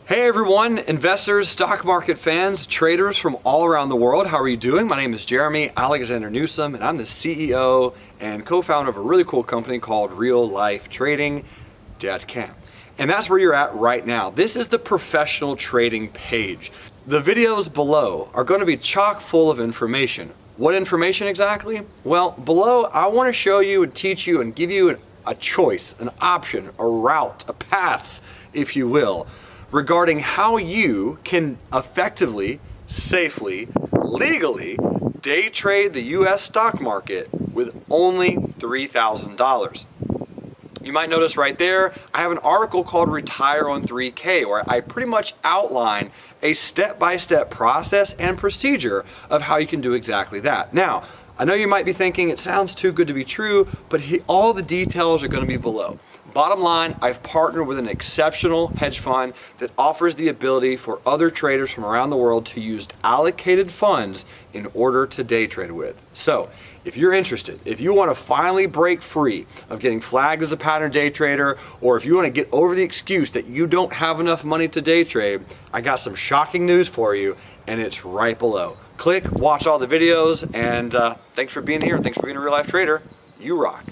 Hey everyone, investors, stock market fans, traders from all around the world. How are you doing? My name is Jeremy Alexander Newsome and I'm the CEO and co-founder of a really cool company called RealLifeTrading.com. And that's where you're at right now. This is the professional trading page. The videos below are going to be chock full of information. What information exactly? Well, below I want to show you and teach you and give you a choice, an option, a route, a path, if you will, regarding how you can effectively, safely, legally day trade the US stock market with only $3,000. You might notice right there, I have an article called Retire on 3K where I pretty much outline a step-by-step process and procedure of how you can do exactly that. Now, I know you might be thinking it sounds too good to be true, but all the details are going to be below. Bottom line, I've partnered with an exceptional hedge fund that offers the ability for other traders from around the world to use allocated funds in order to day trade with. So, if you're interested, if you want to finally break free of getting flagged as a pattern day trader, or if you want to get over the excuse that you don't have enough money to day trade, I got some shocking news for you, and it's right below. Click, watch all the videos, and thanks for being here. Thanks for being a real life trader. You rock.